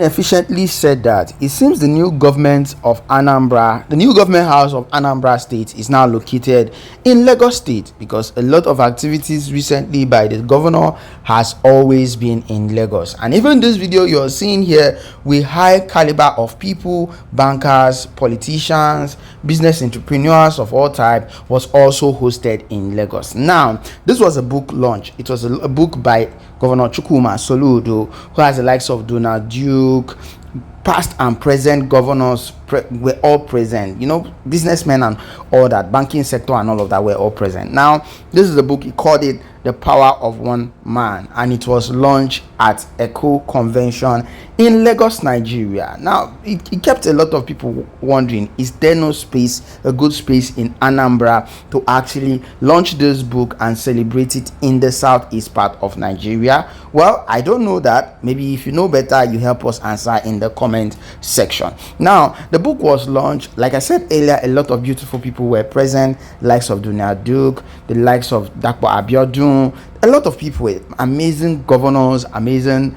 Efficiently said that it seems the new government of Anambra, the new government house of Anambra State is now located in Lagos State, because a lot of activities recently by the governor has always been in Lagos. And even this video you're seeing here with high caliber of people, bankers, politicians, business entrepreneurs of all type, was also hosted in Lagos. Now, this was a book launch. It was a book by Governor Soludo, who has the likes of Donald Duke, past and present governors were all present, businessmen and all that, banking sector and all of that were all present. Now, this is the book. He called it The Power of One Man, and it was launched at Echo Convention in Lagos, Nigeria. Now, it kept a lot of people wondering, is there no space, a good space in Anambra to actually launch this book and celebrate it in the southeast part of Nigeria? Well, I don't know that. Maybe if you know better, you help us answer in the comment section. Now, the book was launched. Like I said earlier, a lot of beautiful people were present, likes of Donald Duke, the likes of Dapo Abiodun, a lot of people, amazing governors, amazing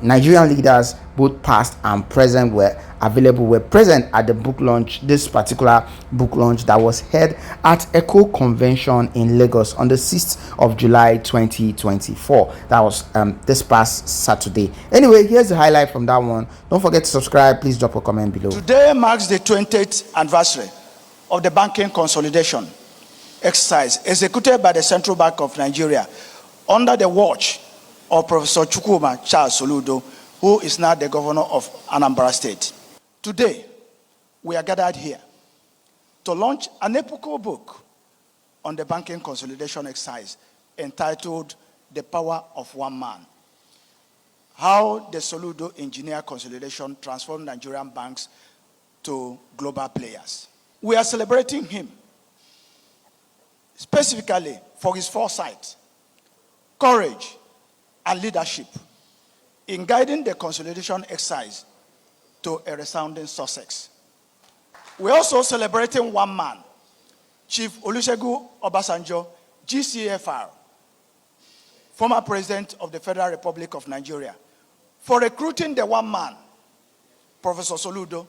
Nigerian leaders, both past and present, were present at the book launch, this particular book launch that was held at Echo Convention in Lagos on the 6th of July 2024. That was this past Saturday. Anyway, here's the highlight from that one. Don't forget to subscribe. Please drop a comment below. Today marks the 20th anniversary of the banking consolidation exercise executed by the Central Bank of Nigeria under the watch of Professor Charles Soludo, who is now the governor of Anambra State. Today, we are gathered here to launch an epochal book on the banking consolidation exercise entitled The Power of One Man: How the Soludo Engineer Consolidation Transformed Nigerian Banks to Global Players. We are celebrating him specifically for his foresight, courage, and leadership in guiding the consolidation exercise to a resounding success. We're also celebrating one man, Chief Olusegun Obasanjo, GCFR, former president of the Federal Republic of Nigeria, for recruiting the one man, Professor Soludo,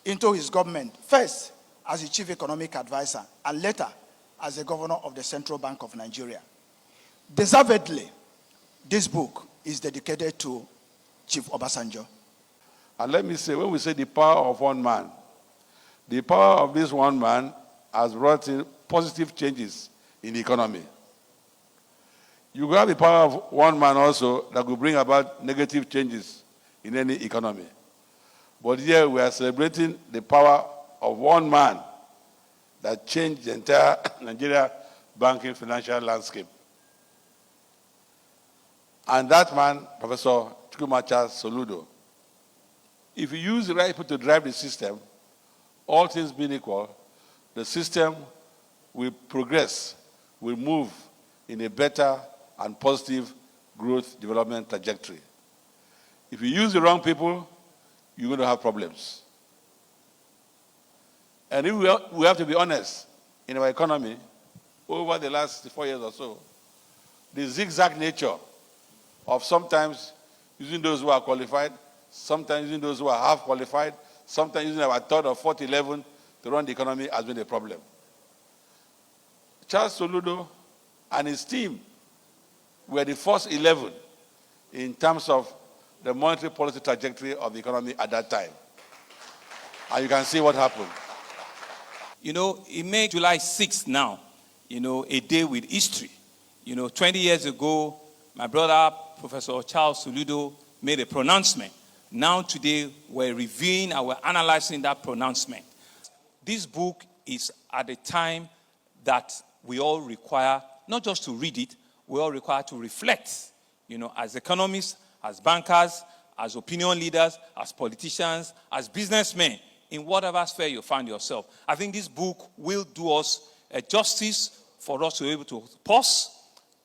into his government, first as the chief economic advisor and later as the governor of the Central Bank of Nigeria. Deservedly, this book is dedicated to Chief Obasanjo. And let me say, when we say the power of one man, the power of this one man has brought in positive changes in the economy. You have the power of one man also that will bring about negative changes in any economy. But here we are celebrating the power of one man that changed the entire Nigeria banking financial landscape. And that man, Professor Soludo. If you use the right people to drive the system, all things being equal, the system will progress, will move in a better and positive growth development trajectory. If you use the wrong people, you're going to have problems. And if we have to be honest, in our economy, over the last 4 years or so, the zigzag nature of sometimes using those who are qualified, sometimes using those who are half qualified, sometimes using our third or fourth 11 to run the economy has been a problem. Charles Soludo and his team were the first 11 in terms of the monetary policy trajectory of the economy at that time. And you can see what happened. It made July 6th now, a day with history. 20 years ago, my brother, Professor Charles Soludo, made a pronouncement. Now today, we're reviewing and we're analyzing that pronouncement. This book is at a time that we all require, not just to read it, we all require to reflect, as economists, as bankers, as opinion leaders, as politicians, as businessmen, in whatever sphere you find yourself. I think this book will do us a justice for us to be able to pause,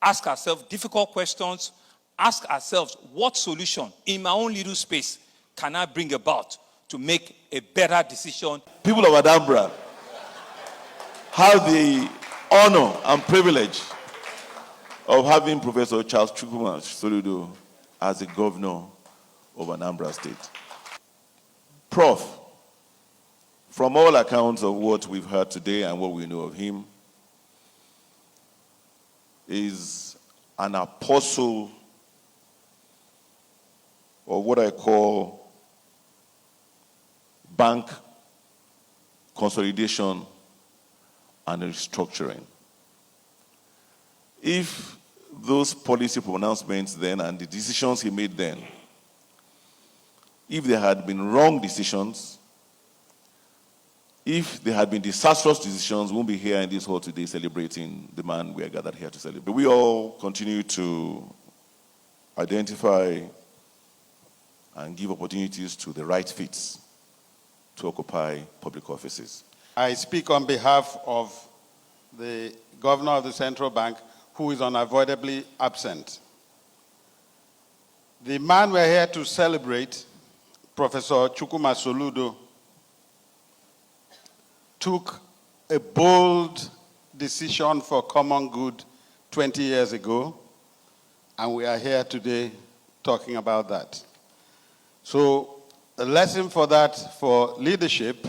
ask ourselves difficult questions, ask ourselves what solution in my own little space can I bring about to make a better decision. People of Anambra have the honor and privilege of having Professor Charles Soludo as the governor of Anambra State. Prof, from all accounts of what we've heard today and what we know of him, is an apostle of what I call bank consolidation and restructuring. If those policy pronouncements then and the decisions he made then, if there had been wrong decisions, if there had been disastrous decisions, we won't be here in this hall today celebrating the man we are gathered here to celebrate. We all continue to identify and give opportunities to the right fits to occupy public offices. I speak on behalf of the governor of the central bank, who is unavoidably absent. The man we're here to celebrate, Professor Soludo, took a bold decision for common good 20 years ago, and we are here today talking about that. So a lesson for that, for leadership,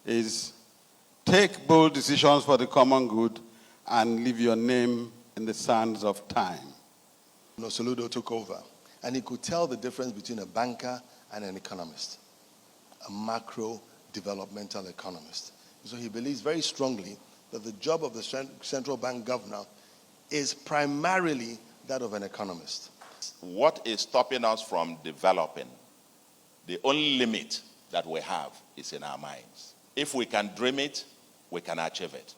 is take bold decisions for the common good and leave your name in the sands of time. Soludo took over, and he could tell the difference between a banker and an economist, a macro developmental economist. So he believes very strongly that the job of the central bank governor is primarily that of an economist. What is stopping us from developing? The only limit that we have is in our minds. If we can dream it, we can achieve it.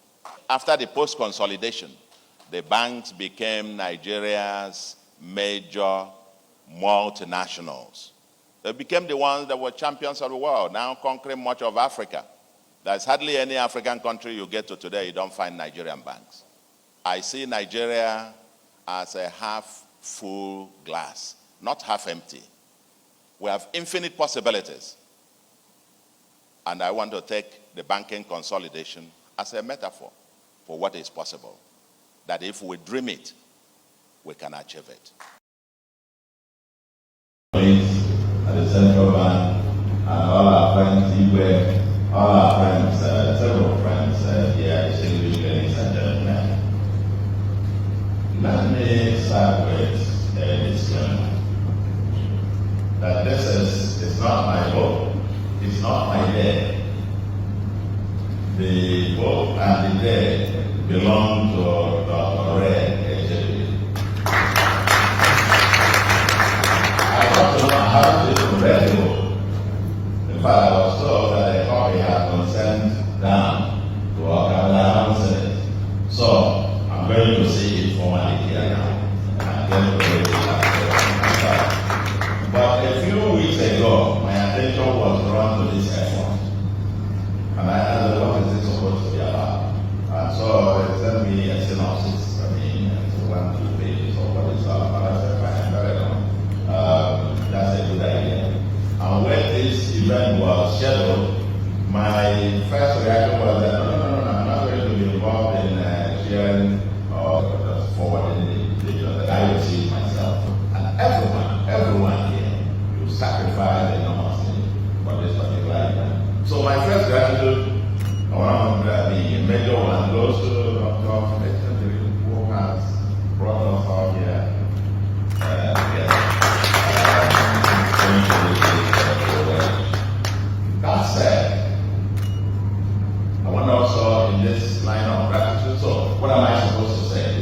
After the post-consolidation, the banks became Nigeria's major multinationals. They became the ones that were champions of the world, now conquering much of Africa. There's hardly any African country you get to today you don't find Nigerian banks. I see Nigeria as a half-full glass, not half-empty. We have infinite possibilities. And I want to take the banking consolidation as a metaphor for what is possible. That if we dream it, we can achieve it. At the central bank, and all our friends, all our friends, several friends here, distinguished ladies and gentlemen. Let me start with a disclaimer that this is not my book, it's not my day. The book and the day belong to Dr. Red. I got to know how to read the book. In fact, I was told that a copy had been sent down to our Senate. So, I'm going to see it formally here now. I'm going to read it. But a few weeks ago, my attention was drawn to this effort. And I asked, what is this supposed to be about? And so they sent me a synopsis. It's 1-2 pages of what it's all about. I said, fine, very long. That's a good idea. And when this event was scheduled, my first reaction was that, no, I'm not going to be involved in sharing or just forwarding the video, that I will see it myself. And everyone here, you sacrifice enormously for this particular event. So my first gratitude, the major one, goes to Dr. who has brought us all here. That said, I want to also in this line of gratitude, so what am I supposed to say?